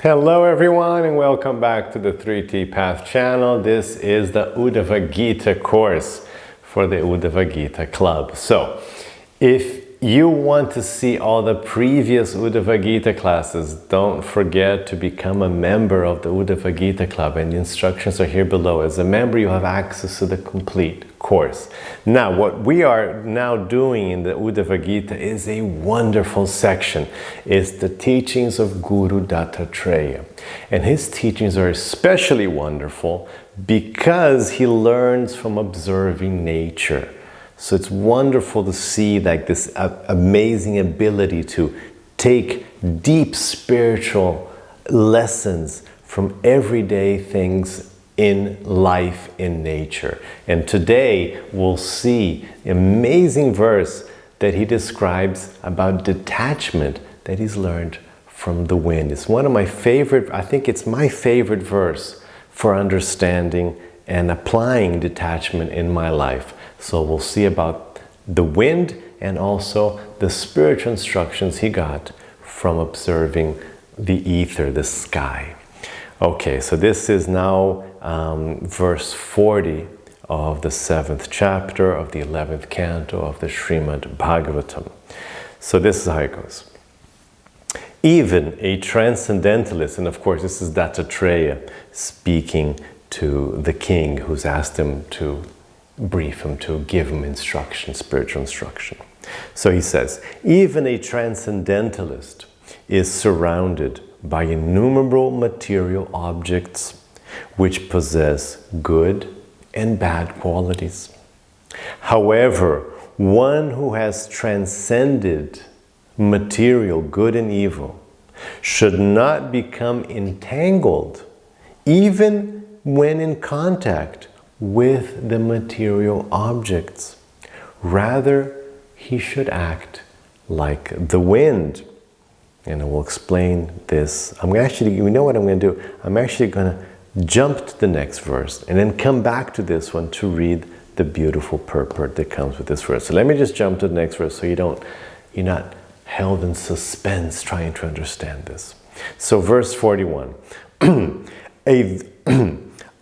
Hello everyone and welcome back to the 3T Path channel. This is the Uddhava-gita course for the Uddhava-gita Club. So, if you want to see all the previous Uddhava-gita classes, don't forget to become a member of the Uddhava-gita Club, and the instructions are here below. As a member, you have access to the complete course. Now, what we are now doing in the Uddhava-gita is a wonderful section. It's the teachings of Guru Dattatreya. And his teachings are especially wonderful because he learns from observing nature. So it's wonderful to see like this amazing ability to take deep spiritual lessons from everyday things in life, in nature. And today we'll see an amazing verse that he describes about detachment that he's learned from the wind. It's one of my favorite, I think it's my favorite verse for understanding and applying detachment in my life. So we'll see about the wind and also the spiritual instructions he got from observing the ether, the sky. Okay, so this is now verse 40 of the 7th chapter of the 11th canto of the Srimad Bhagavatam. So this is how it goes. Even a transcendentalist, and of course this is Dattatreya speaking to the king who's asked him to brief him, to give him instruction, spiritual instruction. So he says, even a transcendentalist is surrounded by innumerable material objects which possess good and bad qualities. However, one who has transcended material good and evil should not become entangled even when in contact with the material objects. Rather, he should act like the wind. And I will explain this. You know what I'm going to do? I'm actually going to jump to the next verse and then come back to this one to read the beautiful purport that comes with this verse. So let me just jump to the next verse so you're not held in suspense trying to understand this. So verse 41.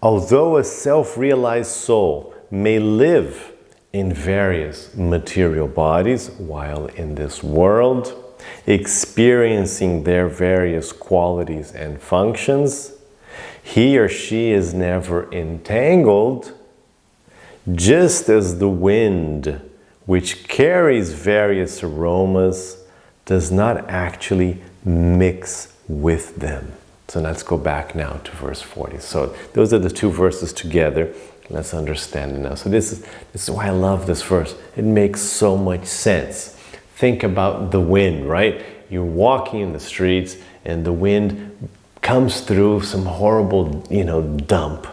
Although a self-realized soul may live in various material bodies while in this world, experiencing their various qualities and functions, he or she is never entangled, just as the wind, which carries various aromas, does not actually mix with them. So let's go back now to verse 40. So those are the two verses together. Let's understand it now. So this is why I love this verse. It makes so much sense. Think about the wind, right? You're walking in the streets and the wind comes through some horrible, dump,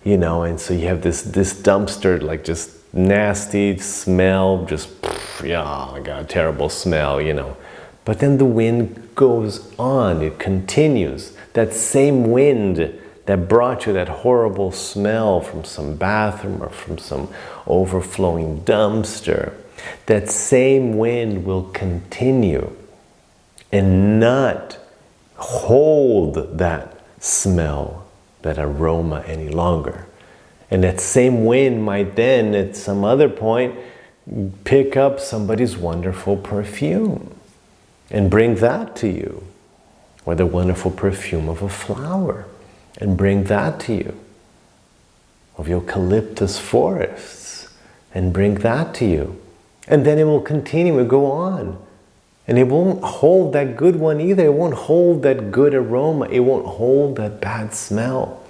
and so you have this dumpster, like just nasty smell, I got a terrible smell, But then the wind goes on, it continues. That same wind that brought you that horrible smell from some bathroom or from some overflowing dumpster, that same wind will continue and not hold that smell, that aroma any longer. And that same wind might then, at some other point, pick up somebody's wonderful perfume and bring that to you. Or the wonderful perfume of a flower, and bring that to you. Of eucalyptus forests, and bring that to you. And then it will continue and go on. And it won't hold that good one either. It won't hold that good aroma. It won't hold that bad smell.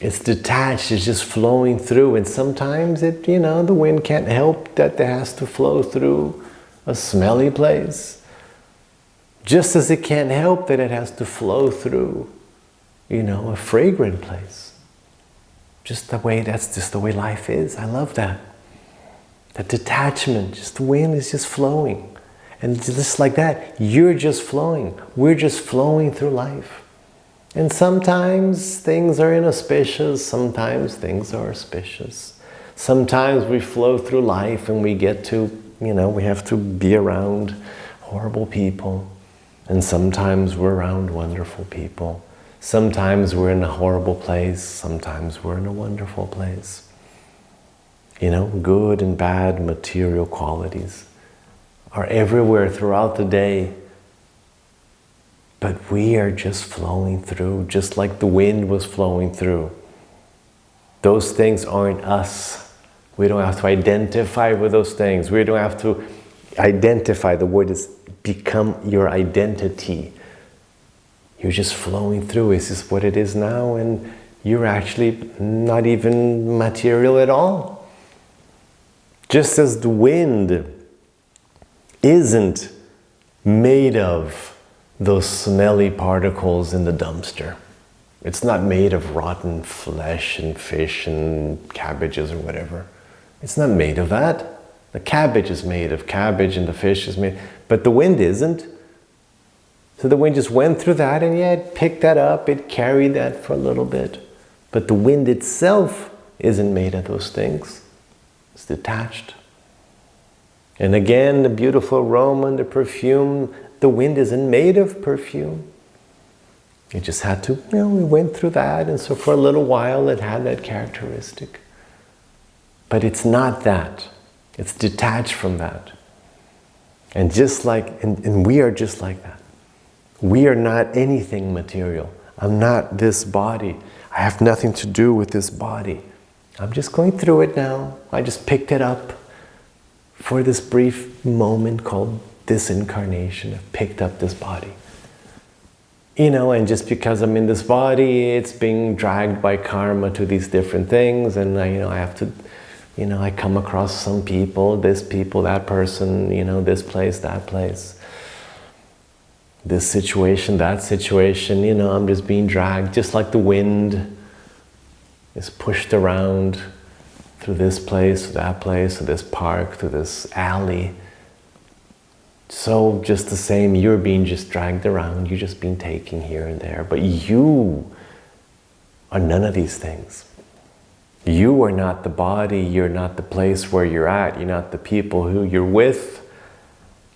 It's detached, it's just flowing through. And sometimes the wind can't help that it has to flow through a smelly place. Just as it can't help that it has to flow through, a fragrant place. That's just the way life is. I love that. That detachment, just the wind is just flowing. And just like that, you're just flowing. We're just flowing through life. And sometimes things are inauspicious, sometimes things are auspicious. Sometimes we flow through life and we get to, we have to be around horrible people. And sometimes we're around wonderful people. Sometimes we're in a horrible place. Sometimes we're in a wonderful place. You know, good and bad material qualities are everywhere throughout the day. But we are just flowing through, just like the wind was flowing through. Those things aren't us. We don't have to identify with those things. We don't have to identify. The word is become your identity. You're just flowing through. Is this what it is now? And you're actually not even material at all. Just as the wind isn't made of those smelly particles in the dumpster. It's not made of rotten flesh and fish and cabbages or whatever. It's not made of that. The cabbage is made of cabbage and the fish is made, but the wind isn't. So the wind just went through that and yeah, it picked that up, it carried that for a little bit. But the wind itself isn't made of those things. It's detached. And again, the beautiful aroma and the perfume, the wind isn't made of perfume. It just had to, we went through that, and so for a little while it had that characteristic. But it's not that. It's detached from that. And just like, and we are just like that. We are not anything material. I'm not this body. I have nothing to do with this body. I'm just going through it now. I just picked it up for this brief moment called this incarnation. I've picked up this body. And just because I'm in this body, it's being dragged by karma to these different things, and I have to, I come across some people, that person, this place, that place, this situation, that situation, I'm just being dragged, just like the wind is pushed around through this place, to this park, to this alley. So just the same, you're being just dragged around, you're just being taken here and there, but you are none of these things. You are not the body, you're not the place where you're at, you're not the people who you're with,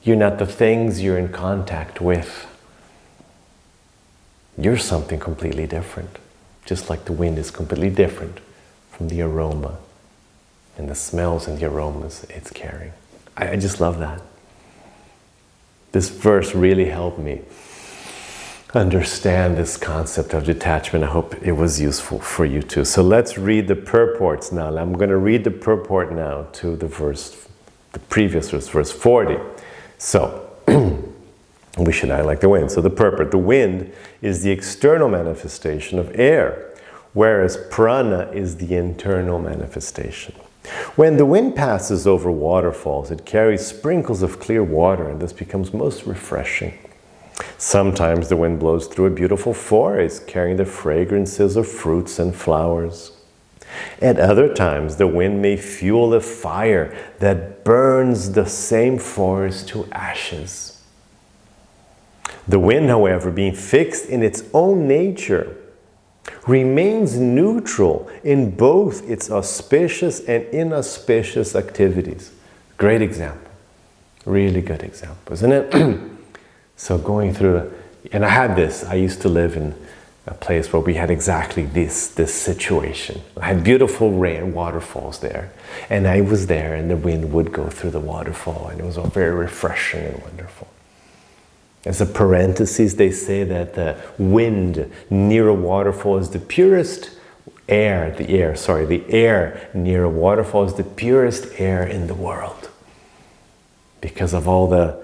you're not the things you're in contact with. You're something completely different, just like the wind is completely different from the aroma and the smells and the aromas it's carrying. I just love that. This verse really helped me understand this concept of detachment. I hope it was useful for you too. So let's read the purports now. I'm going to read the purport now to the previous verse, verse 40. So, we should act like the wind. So the purport, the wind is the external manifestation of air, whereas prana is the internal manifestation. When the wind passes over waterfalls, it carries sprinkles of clear water, and this becomes most refreshing. Sometimes the wind blows through a beautiful forest, carrying the fragrances of fruits and flowers. At other times, the wind may fuel a fire that burns the same forest to ashes. The wind, however, being fixed in its own nature, remains neutral in both its auspicious and inauspicious activities. Great example. Really good example, isn't it? So going through, and I used to live in a place where we had exactly this situation. I had beautiful waterfalls there. And I was there and the wind would go through the waterfall, and it was all very refreshing and wonderful. As a parenthesis, they say that the wind near a waterfall is the purest air. The air near a waterfall is the purest air in the world. Because of all the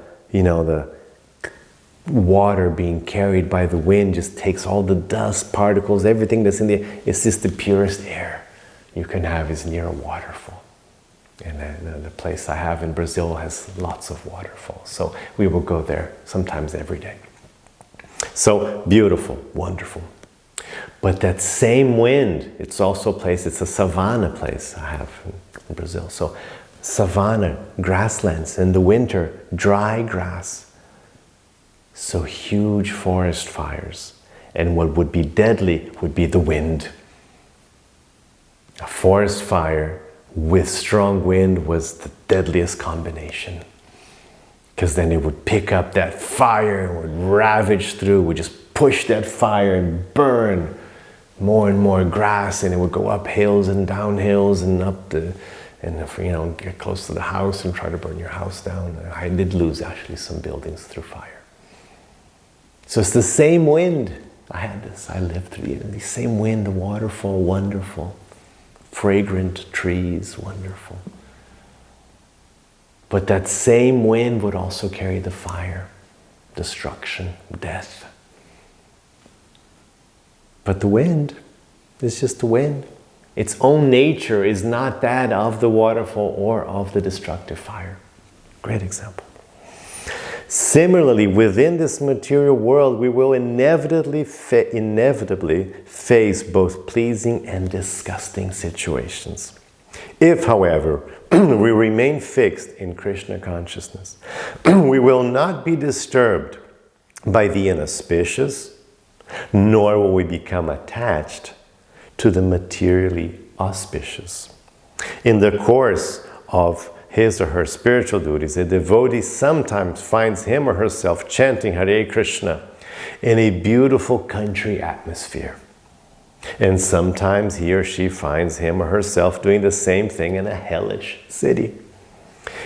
water being carried by the wind just takes all the dust, particles, everything that's in there. It's just the purest air you can have is near a waterfall. And the place I have in Brazil has lots of waterfalls. So we will go there sometimes every day. So beautiful, wonderful. But that same wind, it's also a place, it's a savanna place I have in Brazil. So savanna, grasslands, in the winter, dry grass. So huge forest fires. And what would be deadly would be the wind. A forest fire with strong wind was the deadliest combination. Because then it would pick up that fire and would ravage through, would just push that fire and burn more and more grass, and it would go up hills and down hills and up the, and if, you know, get close to the house and try to burn your house down. I did lose actually some buildings through fire. So it's the same wind. I had this, I lived through it. The same wind, the waterfall, wonderful. Fragrant trees, wonderful. But that same wind would also carry the fire, destruction, death. But the wind is just the wind. Its own nature is not that of the waterfall or of the destructive fire. Great example. Similarly, within this material world, we will inevitably face both pleasing and disgusting situations. If, however, we remain fixed in Krishna consciousness, we will not be disturbed by the inauspicious, nor will we become attached to the materially auspicious. In the course of his or her spiritual duties, a devotee sometimes finds him or herself chanting Hare Krishna in a beautiful country atmosphere. And sometimes he or she finds him or herself doing the same thing in a hellish city.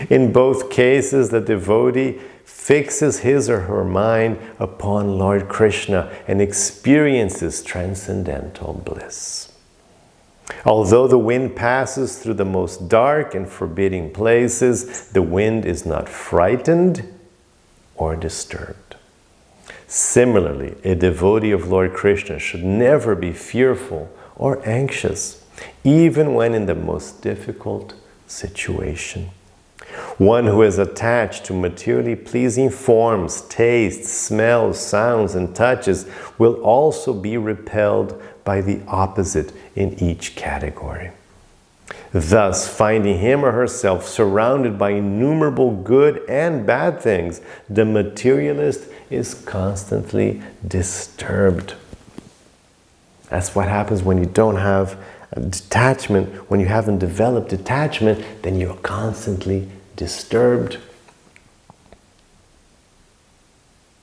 In both cases, the devotee fixes his or her mind upon Lord Krishna and experiences transcendental bliss. Although the wind passes through the most dark and forbidding places, the wind is not frightened or disturbed. Similarly, a devotee of Lord Krishna should never be fearful or anxious, even when in the most difficult situation. One who is attached to materially pleasing forms, tastes, smells, sounds, and touches will also be repelled by the opposite in each category. Thus, finding him or herself surrounded by innumerable good and bad things, the materialist is constantly disturbed. That's what happens when you don't have detachment. When you haven't developed detachment, then you're constantly disturbed.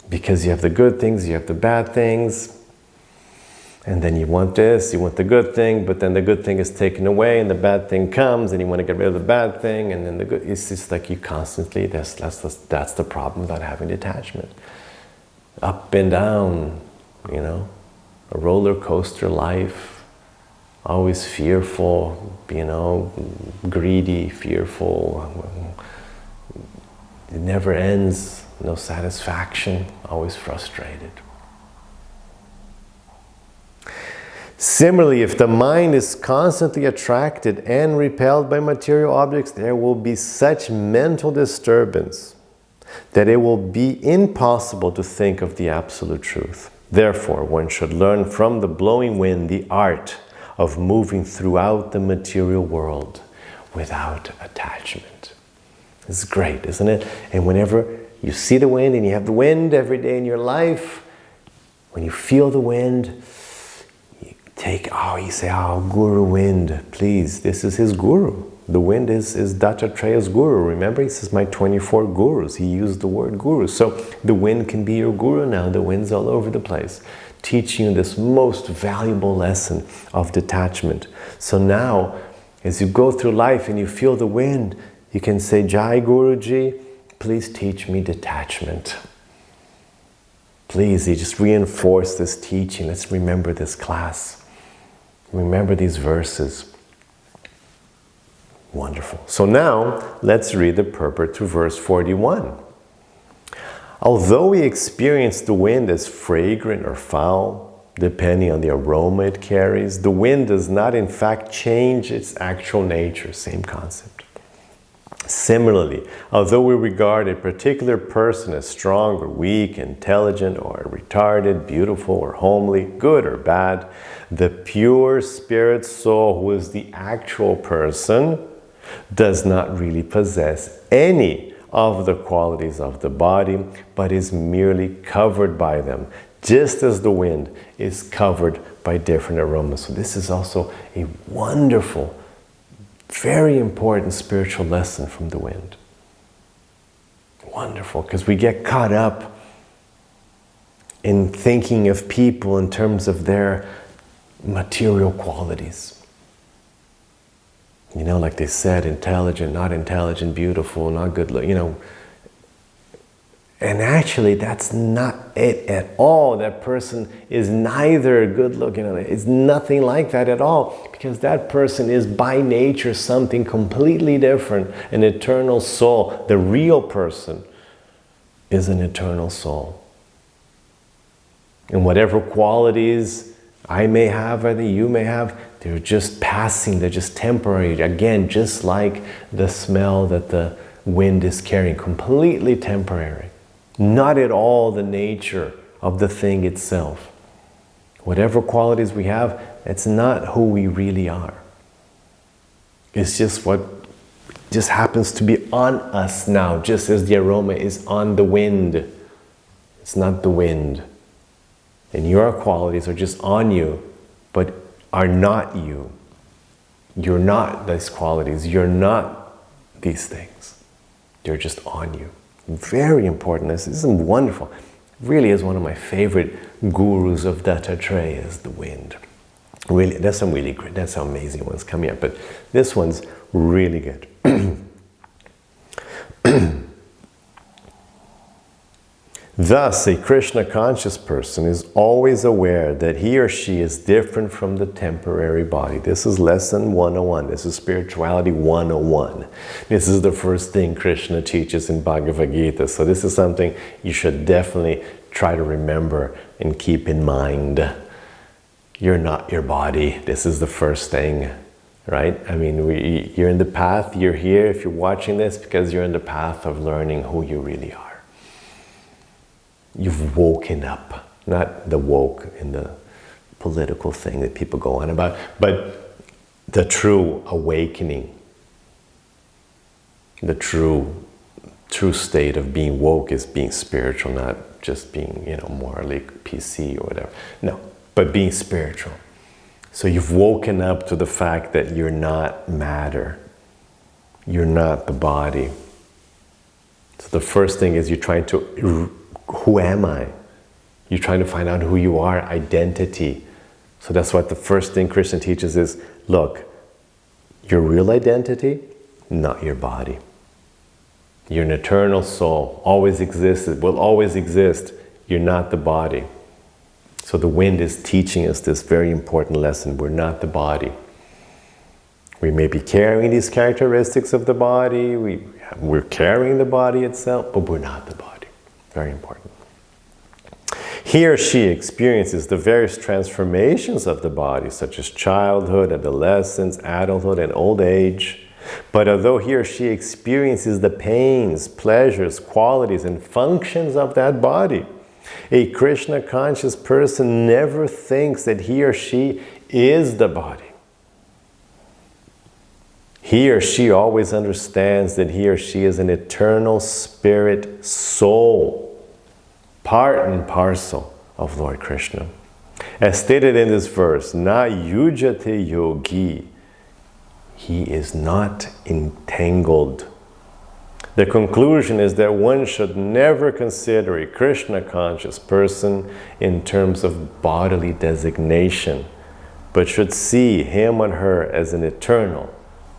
Because you have the good things, you have the bad things. And then you want this, you want the good thing, but then the good thing is taken away and the bad thing comes and you want to get rid of the bad thing, and then the good, it's just like you constantly, that's the problem without having detachment. Up and down, you know, a roller coaster life, always fearful, you know, greedy, fearful, it never ends, no satisfaction, always frustrated. Similarly, if the mind is constantly attracted and repelled by material objects, there will be such mental disturbance that it will be impossible to think of the absolute truth. Therefore, one should learn from the blowing wind the art of moving throughout the material world without attachment. It's great, isn't it? And whenever you see the wind, and you have the wind every day in your life, when you feel the wind, you say, Guru Wind, please, this is his Guru. The wind is Dattatraya's Guru. Remember, he says, my 24 Gurus. He used the word Guru. So the wind can be your Guru now. The wind's all over the place, teaching you this most valuable lesson of detachment. So now, as you go through life and you feel the wind, you can say, Jai Guruji, please teach me detachment. Please, you just reinforce this teaching. Let's remember this class. Remember these verses. Wonderful. So now, let's read the purport to verse 41. Although we experience the wind as fragrant or foul, depending on the aroma it carries, the wind does not in fact change its actual nature. Same concept. Similarly, although we regard a particular person as strong or weak, intelligent or retarded, beautiful or homely, good or bad, the pure spirit soul, who is the actual person, does not really possess any of the qualities of the body, but is merely covered by them, just as the wind is covered by different aromas. So this is also a wonderful, very important spiritual lesson from the wind. wonderful because we get caught up in thinking of people in terms of their material qualities. You know, like they said, intelligent, not intelligent, beautiful, not good looking, you know. And actually, that's not it at all. That person is neither good looking, it's nothing like that at all. Because that person is by nature something completely different, an eternal soul. The real person is an eternal soul. And whatever qualities I may have, or that you may have, they're just passing, they're just temporary. Again, just like the smell that the wind is carrying, completely temporary. Not at all the nature of the thing itself. Whatever qualities we have, it's not who we really are. It's just what just happens to be on us now, just as the aroma is on the wind. It's not the wind. And your qualities are just on you, but are not you. You're not these qualities. You're not these things. They're just on you. Very important. This is wonderful. Really is one of my favorite gurus of Dattatreya is the wind. Really, there's some really great, there's some amazing ones coming up, but this one's really good. Thus, a Krishna conscious person is always aware that he or she is different from the temporary body. This is lesson 101. This is spirituality 101. This is the first thing Krishna teaches in Bhagavad-gita. So this is something you should definitely try to remember and keep in mind. You're not your body. This is the first thing, right? I mean, you're in the path. You're here if you're watching this because you're in the path of learning who you really are. You've woken up, not the woke in the political thing that people go on about, but the true awakening, the true state of being woke is being spiritual, not just being, you know, morally PC or whatever. No, but being spiritual. So you've woken up to the fact that you're not matter. You're not the body. So the first thing is you're trying to, who am I? You're trying to find out who you are, identity. So that's what the first thing Krishna teaches is, look, your real identity, not your body. You're an eternal soul, always existed, will always exist. You're not the body. So the wind is teaching us this very important lesson. We're not the body. We may be carrying these characteristics of the body, we're carrying the body itself, but we're not the body. Very important. He or she experiences the various transformations of the body, such as childhood, adolescence, adulthood, and old age. But although he or she experiences the pains, pleasures, qualities, and functions of that body, a Krishna conscious person never thinks that he or she is the body. He or she always understands that he or she is an eternal spirit soul, part and parcel of Lord Krishna. As stated in this verse, na yujate yogi, he is not entangled. The conclusion is that one should never consider a Krishna conscious person in terms of bodily designation, but should see him or her as an eternal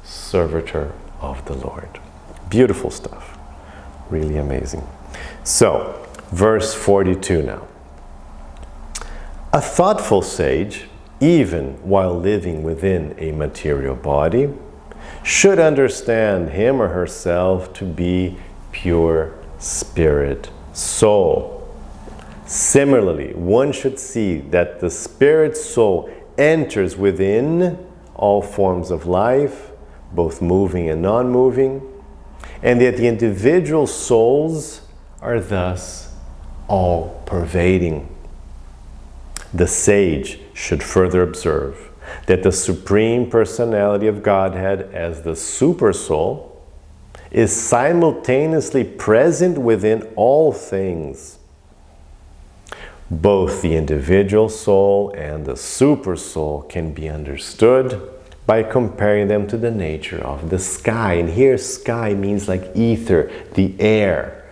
servitor of the Lord. Beautiful stuff. Really amazing. So, verse 42 now. A thoughtful sage, even while living within a material body, should understand him or herself to be pure spirit soul. Similarly, one should see that the spirit soul enters within all forms of life, both moving and non-moving, and that the individual souls are thus all-pervading. The sage should further observe that the Supreme Personality of Godhead as the Super Soul is simultaneously present within all things. Both the individual soul and the Super Soul can be understood by comparing them to the nature of the sky. And here sky means like ether, the air.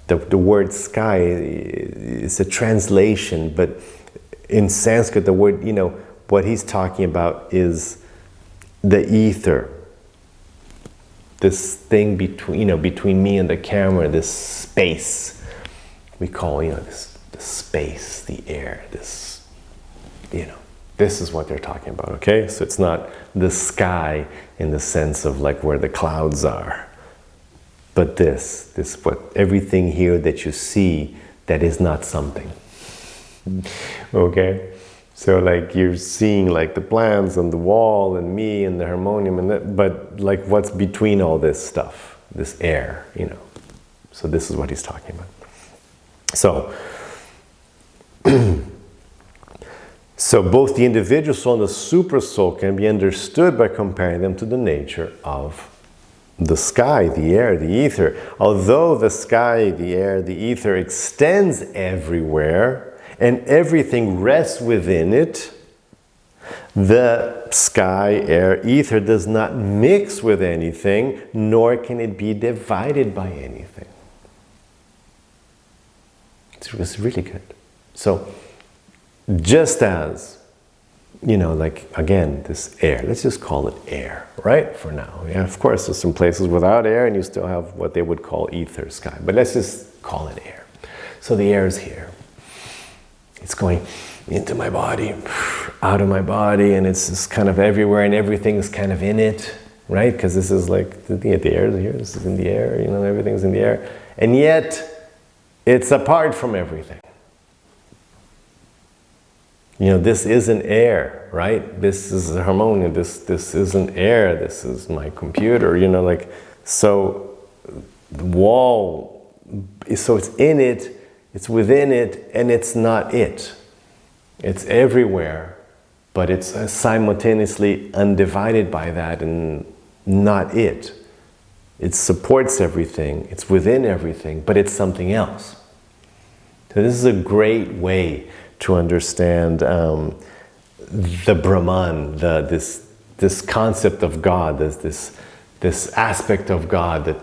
The word sky is a translation, but in Sanskrit, the word, what he's talking about is the ether. This thing between me and the camera, this space, we call, this the space, the air, this is what they're talking about, okay? So it's not the sky in the sense of like where the clouds are, but this what everything here that you see that is not something, okay? So like you're seeing like the plants on the wall and me and the harmonium and that, but like what's between all this stuff, this air, So this is what he's talking about. So, so both the individual soul and the super soul can be understood by comparing them to the nature of the sky, the air, the ether. Although the sky, the air, the ether extends everywhere, and everything rests within it, the sky, air, ether does not mix with anything, nor can it be divided by anything. It's really good. So, just as, like, again, this air, let's just call it air, right, for now. Yeah, of course, there's some places without air, and you still have what they would call ether, sky, but let's just call it air. So the air is here. It's going into my body, out of my body, and it's just kind of everywhere, and everything's kind of in it, right? Because this is like, the air is here, this is in the air, everything's in the air. And yet, it's apart from everything. This isn't air, right? This is harmonium, this isn't air, this is my computer, so the wall, so it's in it, it's within it, and it's not it. It's everywhere, but it's simultaneously undivided by that and not it. It supports everything, it's within everything, but it's something else. So this is a great way to understand the Brahman, this concept of God, this aspect of God that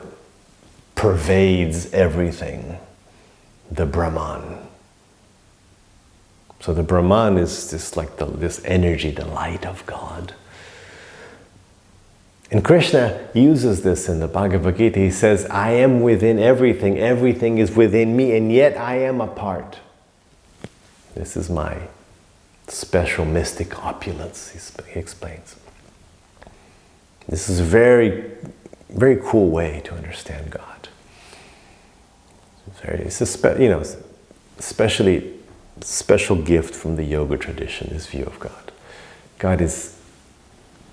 pervades everything. The Brahman. So the Brahman is just like this energy, the light of God. And Krishna uses this in the Bhagavad-gita. He says, I am within everything. Everything is within me, and yet I am apart. This is my special mystic opulence, he explains. This is a very, very cool way to understand God. It's especially special gift from the yoga tradition, this view of God. God is,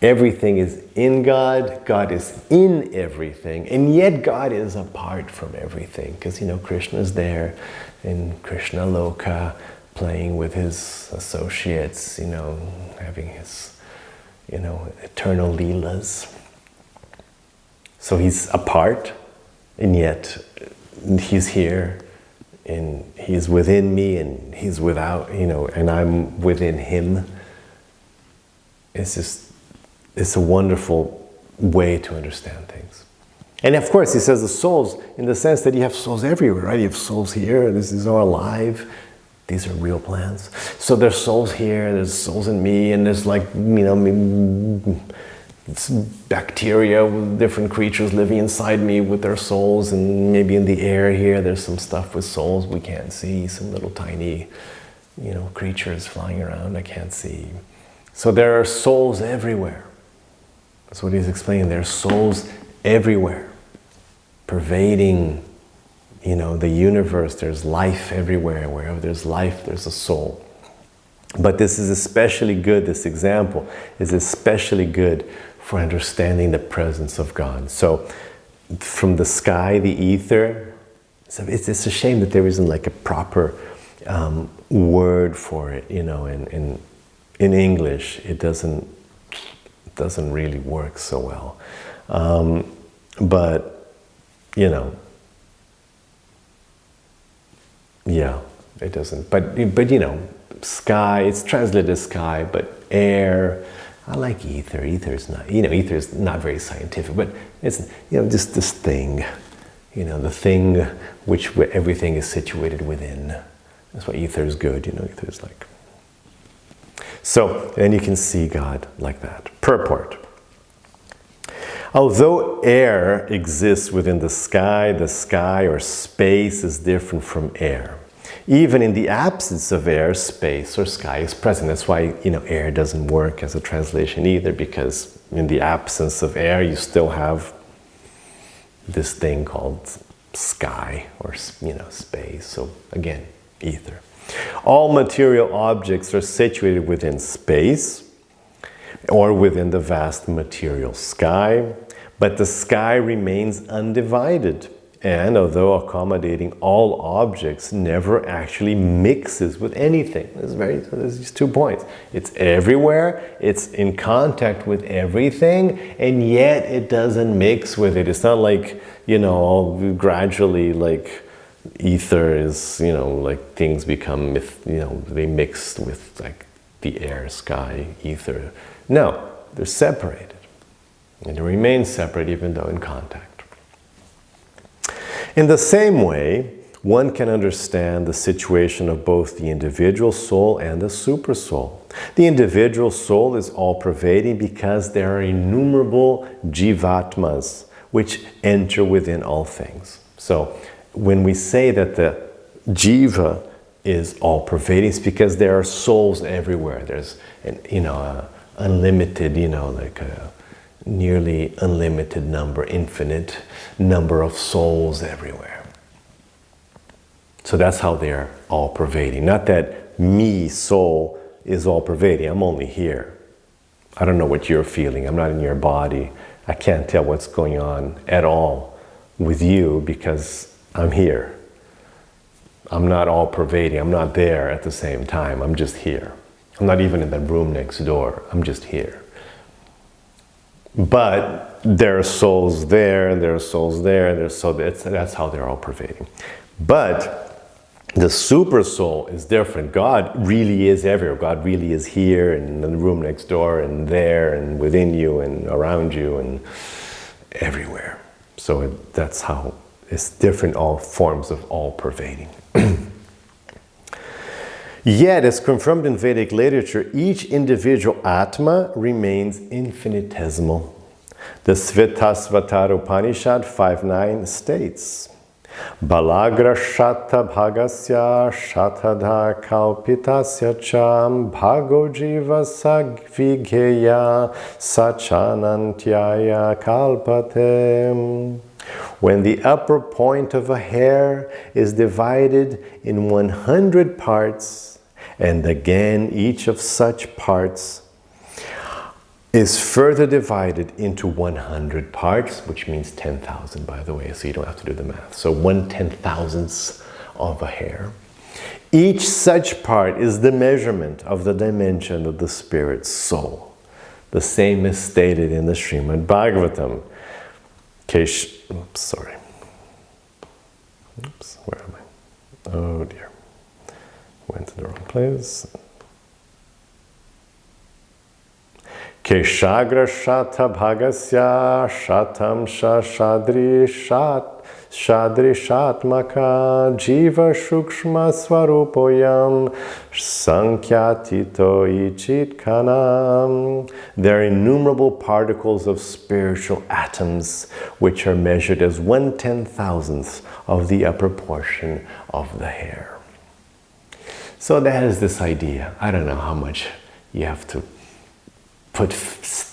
everything is in God, God is in everything, and yet God is apart from everything, because Krishna is there in Krishna Loka, playing with his associates, having his, eternal leelas. So he's apart, and yet he's here, and he's within me, and he's without, and I'm within him. It's a wonderful way to understand things. And of course, he says the souls, in the sense that you have souls everywhere, right? You have souls here, this is all alive. These are real plants. So there's souls here, there's souls in me, and there's like, bacteria, different creatures living inside me with their souls, and maybe in the air here there's some stuff with souls we can't see, some little tiny, creatures flying around I can't see. So there are souls everywhere. That's what he's explaining. There are souls everywhere, pervading, the universe. There's life everywhere. Wherever there's life, there's a soul. But this is especially good, this example is especially good for understanding the presence of God. So from the sky, the ether, so it's a shame that there isn't like a proper word for it, in English. It doesn't really work so well. But, yeah, it doesn't. But sky, it's translated as sky, but air, I like ether. Ether's not, ether's not very scientific, but it's, just this thing, the thing which everything is situated within. That's why ether is good, ether is like. So, and you can see God like that. Purport. Although air exists within the sky or space is different from air. Even in the absence of air, space or sky is present. That's why, air doesn't work as a translation either, because in the absence of air, you still have this thing called sky or, space. So again, ether. All material objects are situated within space or within the vast material sky, but the sky remains undivided, and although accommodating all objects, never actually mixes with anything. So there's these 2 points. It's everywhere, it's in contact with everything, and yet it doesn't mix with it. It's not like, gradually like ether is, like things become, they mix with like the air, sky, ether. No, they're separated. And they remain separate even though in contact. In the same way, one can understand the situation of both the individual soul and the supersoul. The individual soul is all-pervading because there are innumerable jivatmas which enter within all things. So when we say that the jiva is all-pervading, it's because there are souls everywhere. There's unlimited, like a nearly unlimited number, infinite number of souls everywhere. So that's how they're all-pervading. Not that me, soul, is all-pervading. I'm only here. I don't know what you're feeling. I'm not in your body. I can't tell what's going on at all with you because I'm here. I'm not all-pervading. I'm not there at the same time. I'm just here. I'm not even in the room next door. I'm just here. But there are souls there, and there are souls there, and that's how they're all pervading. But the super soul is different. God really is everywhere. God really is here, and in the room next door, and there, and within you, and around you, and everywhere. So that's how it's different, all forms of all pervading. Yet, as confirmed in Vedic literature, each individual Atma remains infinitesimal. The Svetasvatara Upanishad 5.9 states, Balagra Shata Bhagasya Shatadha Kalpitasya Cham Bhago Jiva Sagvigeya Sachanantyaya Kalpate. When the upper point of a hair is divided in 100 parts, and again each of such parts is further divided into 100 parts, which means 10,000, by the way, so you don't have to do the math. So 1/10,000th of a hair. Each such part is the measurement of the dimension of the spirit's soul. The same is stated in the Srimad Bhagavatam. Where am I? Oh dear. Went to the wrong place. Keshagra Shata Bhagasya Shatam Shadri Shatmaka Jiva Shukshma Swarupoyam Sankyatito Ichitkanam. There are innumerable particles of spiritual atoms which are measured as 1/10,000th of the upper portion of the hair. So that is this idea. I don't know how much you have to put,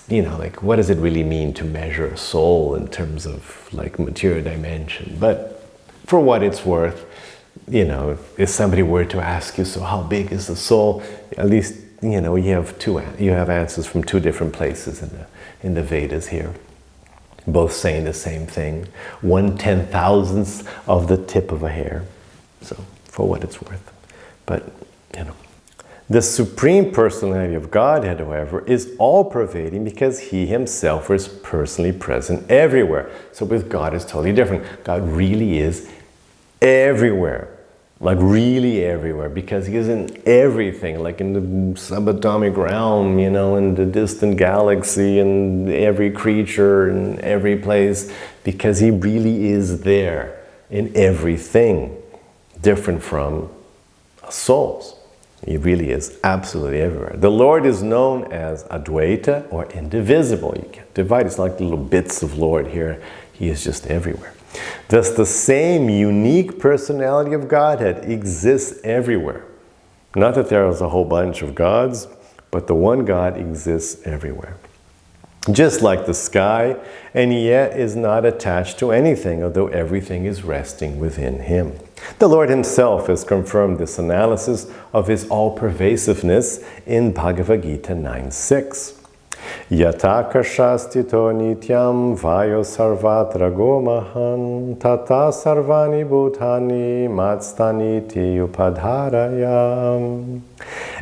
like what does it really mean to measure a soul in terms of like material dimension? But for what it's worth, if somebody were to ask you, so how big is the soul? At least, you have answers from 2 different places in the Vedas here, both saying the same thing, 1/10,000th of the tip of a hair. So for what it's worth. But, the Supreme Personality of Godhead, however, is all-pervading because He Himself is personally present everywhere. So with God, it's totally different. God really is everywhere. like really everywhere, because he is in everything, like in the subatomic realm, you know, in the distant galaxy, and every creature, in every place, because he really is there in everything, different from souls. He really is absolutely everywhere. The Lord is known as Advaita, or indivisible. You can't divide. It's like little bits of Lord here. He is just everywhere. Thus, the same unique personality of Godhead exists everywhere. Not that there is a whole bunch of gods, but the one God exists everywhere. Just like the sky, and yet is not attached to anything, although everything is resting within Him. The Lord Himself has confirmed this analysis of His all-pervasiveness in Bhagavad-gita 9:6. Yata kashastito nityam vayo sarvatra gomahan tata sarvani bhutani matstaniti upadharayam.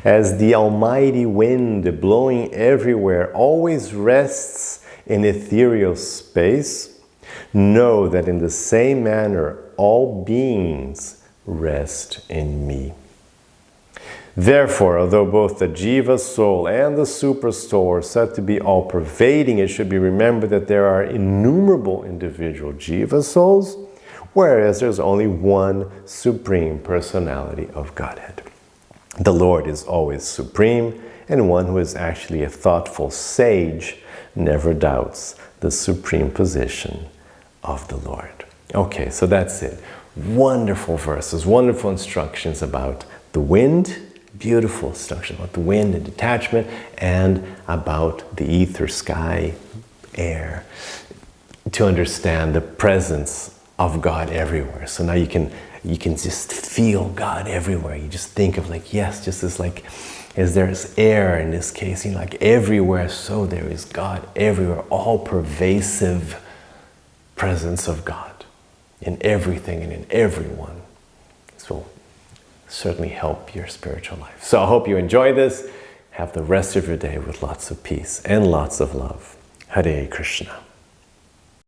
As the almighty wind blowing everywhere always rests in ethereal space, know that in the same manner all beings rest in me. Therefore, although both the Jiva soul and the super soul are said to be all-pervading, it should be remembered that there are innumerable individual Jiva souls, whereas there's only one supreme personality of Godhead. The Lord is always supreme, and one who is actually a thoughtful sage never doubts the supreme position of the Lord. Okay, so that's it. Wonderful verses, wonderful instructions about the wind, beautiful instruction about the wind and detachment, and about the ether, sky, air, to understand the presence of God everywhere. So now you can just feel God everywhere. You just think of like, yes, just as like, as there's air in this case, you know, like everywhere, so there is God everywhere, all pervasive presence of God in everything and in everyone. This will certainly help your spiritual life. So I hope you enjoy this. Have the rest of your day with lots of peace and lots of love. Hare Krishna.